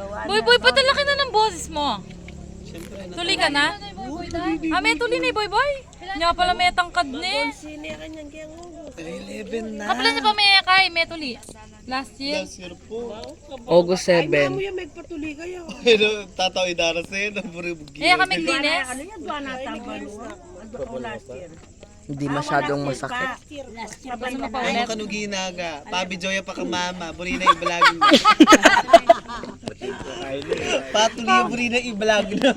Boy, boy, patalaki na ng boses mo. Tuli ka na? May tuli na boy, boy. Nga pala may tangkad ni. 11 na. Kapala niya pa may kay, may tuli. Last year. Last year po. August 7. Yung magpatuloy kayo. Pero tataw idarasin. Buribugin. Kaya kami linis. Ano yan? Buwan na tambalo. Ano last year? Hindi masyadong masakit. Last year. Gusto mo pa Ay, ulit? kanuginaga. Pabi Joya pa ka mama. Burina ibalagin mo. Patuloy yung burina ibalagin mo.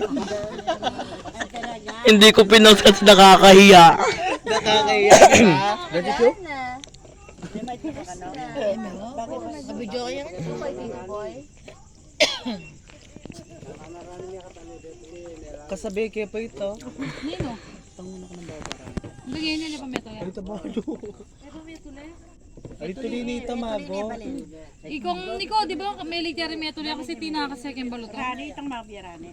Hindi ko pinasas, nakakahiya. Nakakaya ka. Kasabi kayo pa ito. Nino? Bigyan nila pa meto yan. Ito ba? Ay, tuloy ni Tamago. Ikong Niko, di ba may ligyari meto yan kasi tina ka second balot. Rani itang mabiyarani.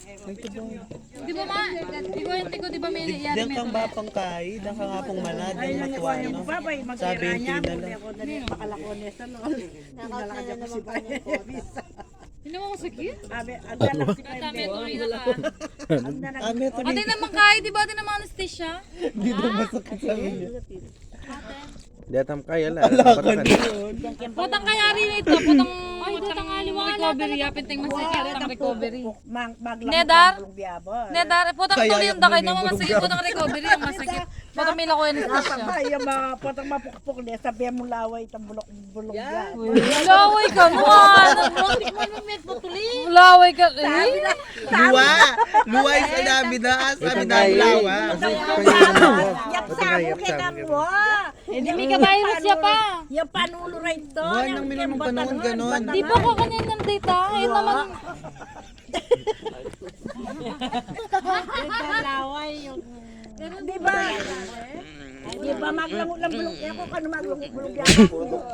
Di ba ma? Iko, di ba may ligyari Diyan meto kang bapang kay, diyan ka nga pong manad, diyan matuwa, no? Babay, Sabi yung magkira niya. tina lang. Ako dali makalakones. Ano? Nalaka niya pa si Bayan. Hindi mo masakit? Sabi, ang dalang si Ata Bayan. may tuloy na ka. Ang dalang. Ah, may tuloy. Ate naman kay, di ba? Ate naman anesthesia? Hindi daw masakit sa inyo. Datam kaya la. Putang kayari na ito. Putang recovery. Apinteng masakit ang recovery. Nedar? Nedar, putang Kaya tuloy yung yung dakay. may Nang masakit putang recovery. Ang masakit. Putang may lako anesthesia. Ay, yung mga potang mapukpuk niya, sabihan mo laway, itang bulok-bulok yan. Laway ka mo. Laway ka. Luwa! Luwa yung sinabi na, sabi na lawa. Yapsamo kaya mo. Hindi may kabayo siya pa. Yung panulo rin to. Buwan ng minimum panahon ganon. Di ba ko kanyan ng data? Ayun naman. Laway yung... Di ba? Di ba maglangot-lang bulok yan ko kano maglangot-bulok yan?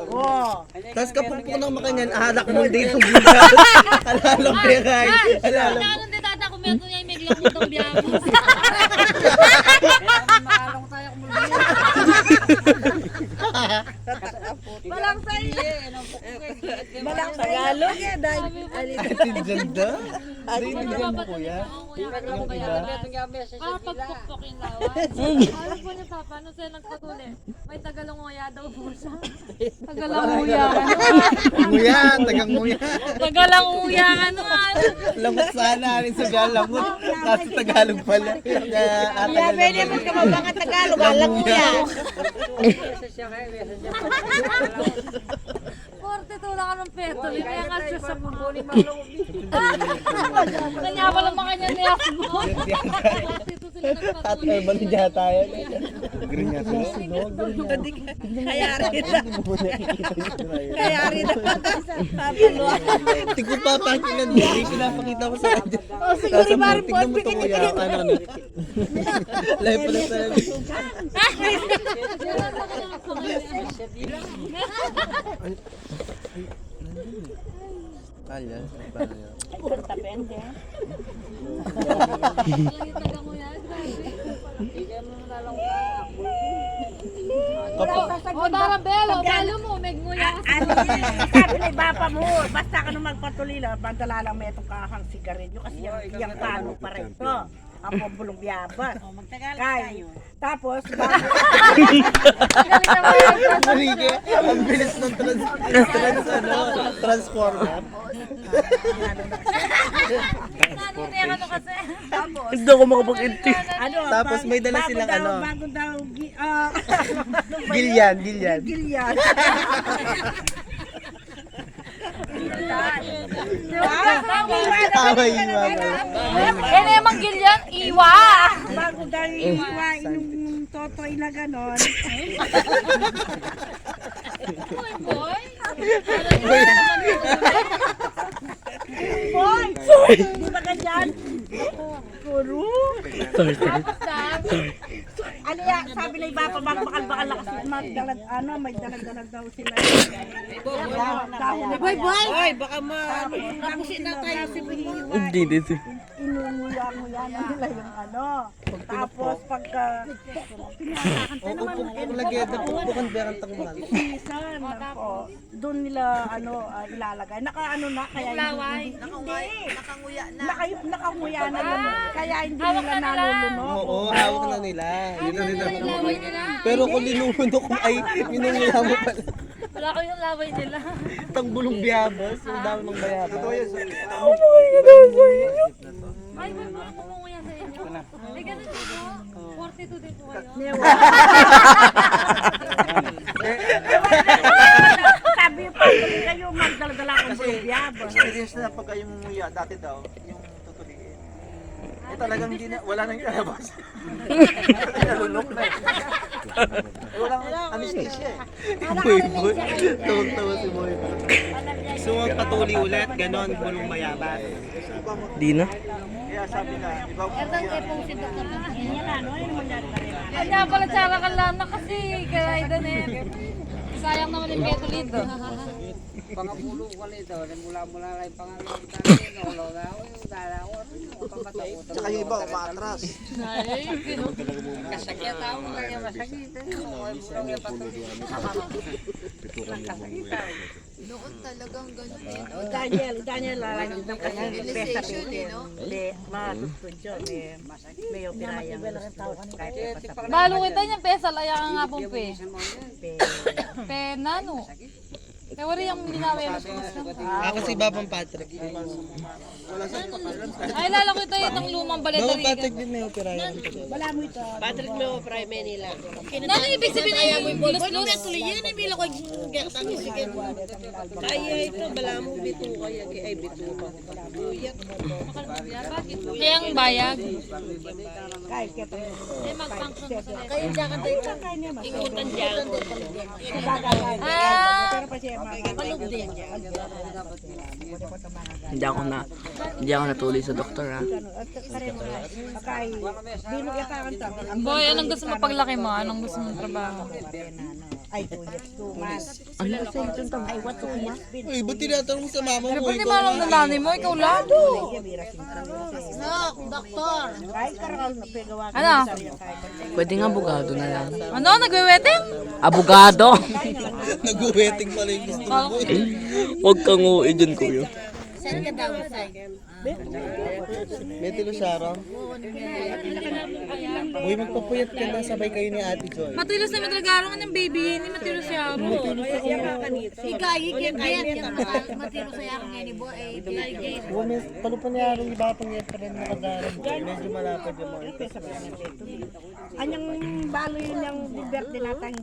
Oo. Tapos kapag po nang makanyan, aharak mo dito ng bugas. Alalang peray. Alalang. Ano din tata kung meron niya may glakot ang biyabos. Malang sa'yo. Malang Tagalog eh. Ate Janda? Naiintindihan mo po yan? Yung iba? Pagpukpok yung lawas. Alam po niya papa, ano sa'yo nagpatuloy? May tagalonguya daw po siya. Tagalonguya ka naman. Nguya, tagang nguya. Tagalonguya ka naman. Lamot sana rin sa galamot. Kasi Tagalog pala. Yeah, pwede mo ka mabanga Tagalog. Alam mo yan. Korte tula ka ng peto. Kaya nga siya sa mga. Kanya pala makanya niya mo. Dito sila At nagpatuloy. urban niya tayo. Green niya sila. Kaya rin na. Kaya rin na. Papalo. Tingko pa pakilan mo. Pinapakita mo sa akin. O siguro Tignan bari po. mo ito kuya. Ano? Live pala sa Kaya, Tapende. O darang belo, balo mo, may nguya ka. Ano yun? Sabi ni Bapa mo, basta ka nung magpatuloy lang, bantala lang may itong kahang sigarilyo kasi yung pano pa rin to. Ang pabulong biyaban. Kay, tapos, Marike, ang bilis ng transformer. Ano kasi? Hindi ako makapag-inti. ano, Tapos may dala silang ano. Bago daw, Gilyan. gilyan. Tawa yung mga. Yan yung manggilyan, iwa! Bago daw iwain yung totoy na ganon. Boy! Boy! Di ba ganyan? Guru? Ano yan? Sabi na iba pa, bakal-bakal na kasi magdalag, ano, may dalag-dalag daw sila. Boy, boy! Boy, baka tapusin na tayo si Bihiwa. Hindi dito. Inunguya mo yan. inaano nila yung ano. Tapos pagka Pupuk lagi, pupukan berang tangman. season, doon nila ilalagay. Naka-ano na, kaya hindi. Nakanguya na yun. Kaya hindi nila nalulunok. Oo, hawak na nila. Yun na nila. Laway nila. Pero kung linunok mo ay minunguya mo pala. Wala ko yung laway nila. Itang bulong biyabas, yung dami ng bayabas. Totoo yan. Ay, may mga kumunguya sa inyo. May ganun din po. 42 din po kayo. Sabi pa, tuloy kayo magdala-dala akong bulong-biyabas. Experience na pag kayong umuya, dati daw, yung tutuliin. Eh talagang hindi na, wala nang ilalabas. Nalunok na eh. Walang anesthesia eh. Boy. Tawag-tawa si Boy. So, patuli ulit, ganon, bulong mayabas. Di na. Kaya sabi na, iba Kanya pala tsara ka lang na kasi kaya doon eh. Sayang naman yung petulito. Pangapulo ko nito, mula-mula lang pangalan natin, ulo na ako, yung dalawa, pamatapot. tsaka yung iba, umaatras. Ay, Kasakit ako lang yung masakit, bulong yung patuloy. Daniel, lalagyan ng kanyang pesa pito. Hindi, matutod yun. May operayan. balo kita niya, pesa laya ka nga pong pe. Pe nano. Kaya wala yung linawi yung Ako si Babang Patrick. Ay, lala ko ito yung lumang Babang baledarigan. Patrick din may opera yan. Nano ibig sabihin na yung plus plus? Kaya ang bayag. Kahit kita. Eh, mag-function sa Kaya dyan ka tayo. Kaya niya mas. Ikutan dyan. Pero pa siya din. Hindi ako natuloy sa doktor ha. Kaya, dino yakakan to. Boy, anong gusto mo paglaki mo? Anong gusto mong trabaho? Ay, 2 years, 2 months. Ano? Ay, what 2 months? Uy, ba't tinatanong mo sa mama Pero mo? pwede ba lang nanay mo? Ikaw lang? Kahit karakal na pegawa ka. Ano? Pwedeng abogado na lang. Ano? Nagwe-wedding? Abogado! Nag-wedding pala yung gusto mo. Huwag kang uwi dyan, kuya. Betty Lucero. Uy, magpapuyat ka na, sabay kayo ni Ate Joy. Matilos na madragarong ng baby. Hindi matilos siya. Palupan niya arong iba pang yan pa rin nakadarang. Medyo malapad yung mga ito. Anyang balo yun yung birthday natin.